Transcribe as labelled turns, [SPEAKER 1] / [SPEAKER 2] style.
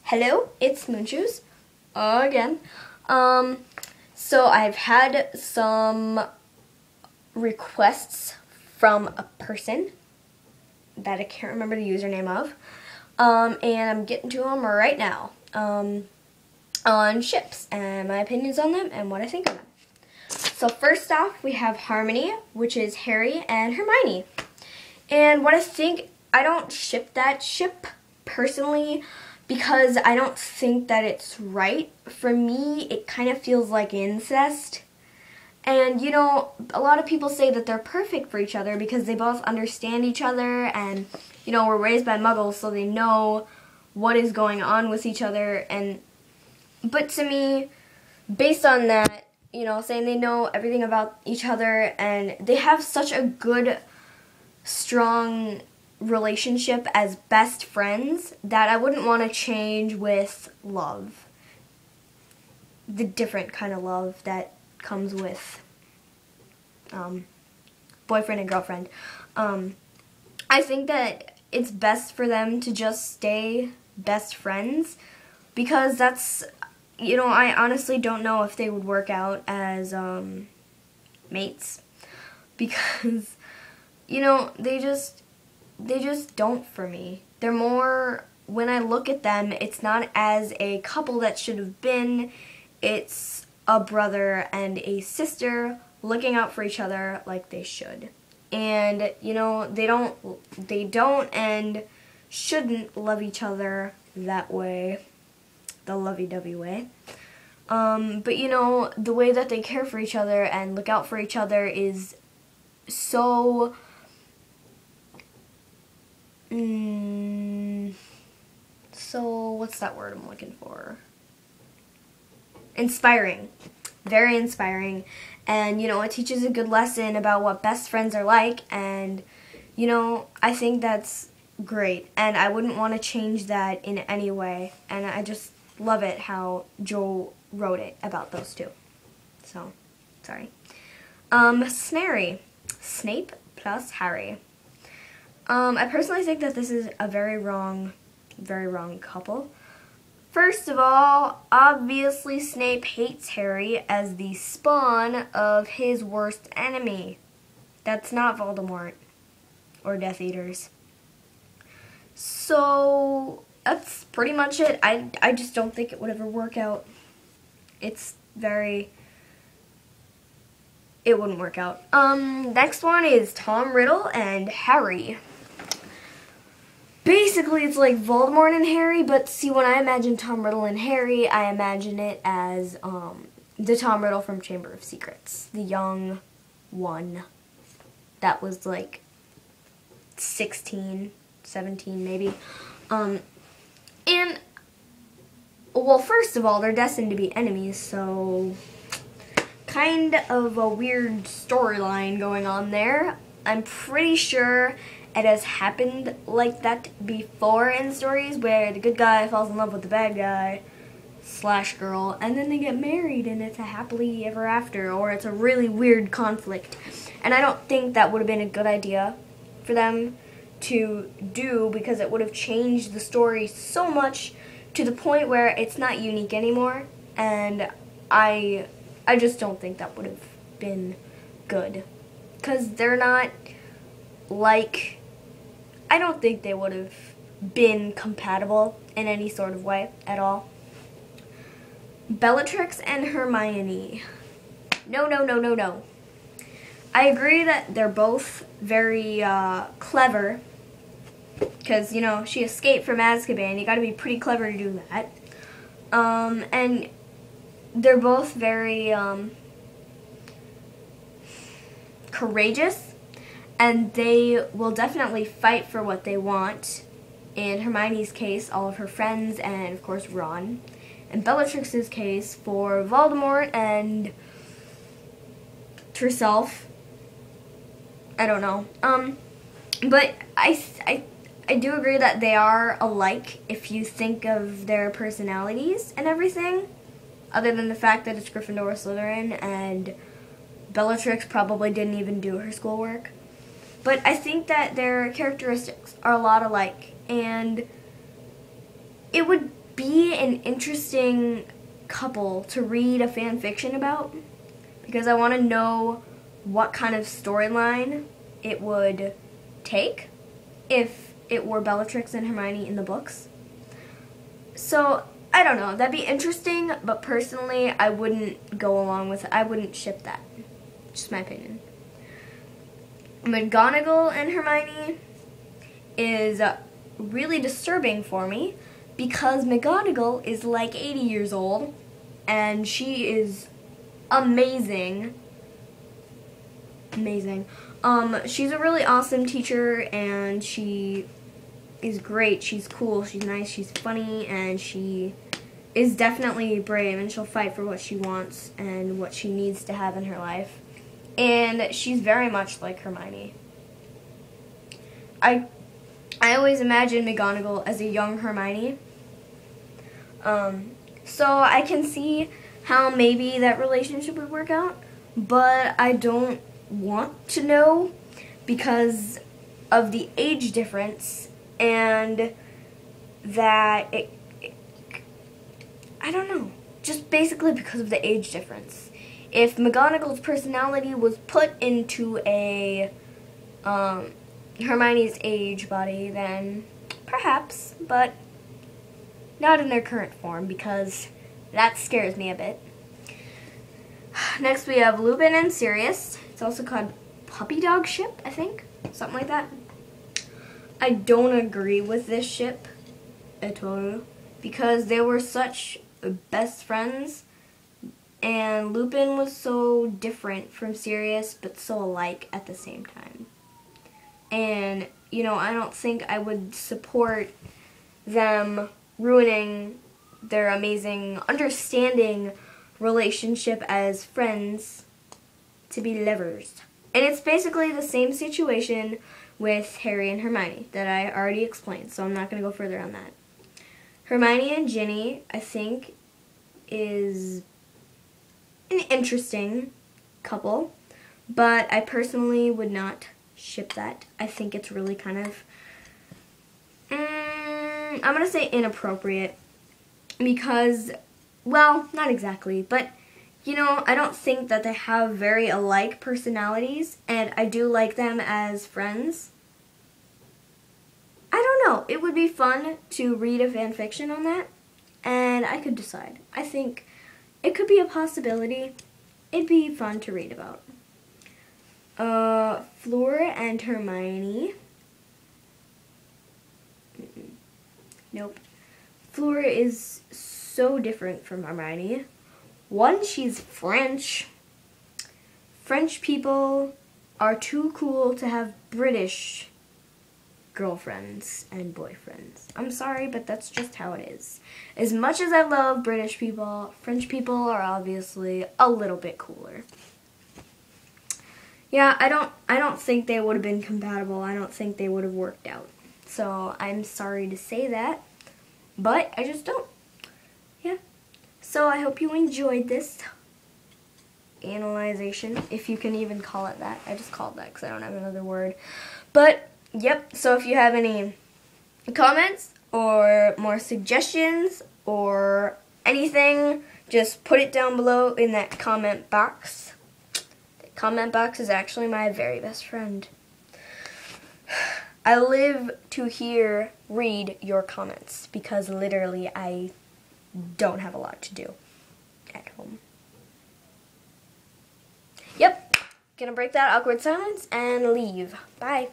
[SPEAKER 1] Hello, it's Moonshoes again. So I've had some requests from a person that I can't remember the username of, and I'm getting to them right now, on ships and my opinions on them and what I think of them. So first off, we have Harmony, which is Harry and Hermione. And what I think, I don't ship that ship personally because I don't think that it's right. For me, it kind of feels like incest. And, you know, a lot of people say that they're perfect for each other because they both understand each other and, you know, were raised by muggles so they know what is going on with each other. But to me, based on that, you know, saying they know everything about each other and they have such a good, strong relationship as best friends that I wouldn't want to change with love. The different kind of love that comes with boyfriend and girlfriend. I think that it's best for them to just stay best friends because that's, you know, I honestly don't know if they would work out as mates because, you know, they just don't for me. They're more, when I look at them, it's not as a couple that should have been. It's a brother and a sister looking out for each other like they should. And, you know, they don't and shouldn't love each other that way, the lovey-dovey way. But, you know, the way that they care for each other and look out for each other is so what's that word I'm looking for? Inspiring. Very inspiring. And, you know, it teaches a good lesson about what best friends are like. And, you know, I think that's great. And I wouldn't want to change that in any way. And I just love it how Joel wrote it about those two. So, sorry. Snary. Snape plus Harry. I personally think that this is a very wrong couple. First of all, obviously Snape hates Harry as the spawn of his worst enemy. That's not Voldemort or Death Eaters. So, that's pretty much it. I just don't think it would ever work out. It wouldn't work out. Next one is Tom Riddle and Harry. Basically, it's like Voldemort and Harry, but see, when I imagine Tom Riddle and Harry, I imagine it as the Tom Riddle from Chamber of Secrets, the young one that was like 16, 17 maybe. And, well, first of all, they're destined to be enemies, so kind of a weird storyline going on there. I'm pretty sure it has happened like that before in stories where the good guy falls in love with the bad guy / girl and then they get married and it's a happily ever after, or it's a really weird conflict. And I don't think that would have been a good idea for them to do because it would have changed the story so much to the point where it's not unique anymore, and I just don't think that would have been good because they're not like, I don't think they would have been compatible in any sort of way at all. Bellatrix and Hermione. No. I agree that they're both very clever because, you know, she escaped from Azkaban. You got to be pretty clever to do that. And they're both very courageous. And they will definitely fight for what they want. In Hermione's case, all of her friends and, of course, Ron. In Bellatrix's case, for Voldemort and herself. I don't know. But I do agree that they are alike if you think of their personalities and everything. Other than the fact that it's Gryffindor or Slytherin, and Bellatrix probably didn't even do her schoolwork. But I think that their characteristics are a lot alike, and it would be an interesting couple to read a fan fiction about, because I want to know what kind of storyline it would take if it were Bellatrix and Hermione in the books. So, I don't know. That'd be interesting, but personally, I wouldn't go along with it. I wouldn't ship that. Just my opinion. McGonagall and Hermione is really disturbing for me because McGonagall is like 80 years old and she is amazing. Amazing. She's a really awesome teacher and she is great. She's cool, she's nice, she's funny, and she is definitely brave, and she'll fight for what she wants and what she needs to have in her life. And she's very much like Hermione. I always imagine McGonagall as a young Hermione. So I can see how maybe that relationship would work out, but I don't want to know because of the age difference and that I don't know, just basically because of the age difference. If McGonagall's personality was put into a Hermione's age body, then perhaps, but not in their current form because that scares me a bit. Next we have Lupin and Sirius. It's also called Puppy Dog Ship, I think, something like that. I don't agree with this ship at all because they were such best friends, and Lupin was so different from Sirius but so alike at the same time. And, you know, I don't think I would support them ruining their amazing, understanding relationship as friends to be lovers. And it's basically the same situation with Harry and Hermione that I already explained, so I'm not going to go further on that. Hermione and Ginny, I think, is an interesting couple, but I personally would not ship that. I think it's really kind of, I'm going to say inappropriate because, well, not exactly, but, you know, I don't think that they have very alike personalities, and I do like them as friends. I don't know. It would be fun to read a fan fiction on that, and I could decide. I think it could be a possibility. It'd be fun to read about. Fleur and Hermione. Nope. Fleur is so different from Hermione. One, she's French. French people are too cool to have British girlfriends and boyfriends. I'm sorry, but that's just how it is. As much as I love British people, French people are obviously a little bit cooler. Yeah, I don't think they would have been compatible. I don't think they would have worked out. So I'm sorry to say that, but I just don't. Yeah. So I hope you enjoyed this analyzation, if you can even call it that. I just called that because I don't have another word. But, yep, so if you have any comments or more suggestions or anything, just put it down below in that comment box. The comment box is actually my very best friend. I live to read your comments because literally I don't have a lot to do at home. Yep, gonna break that awkward silence and leave. Bye.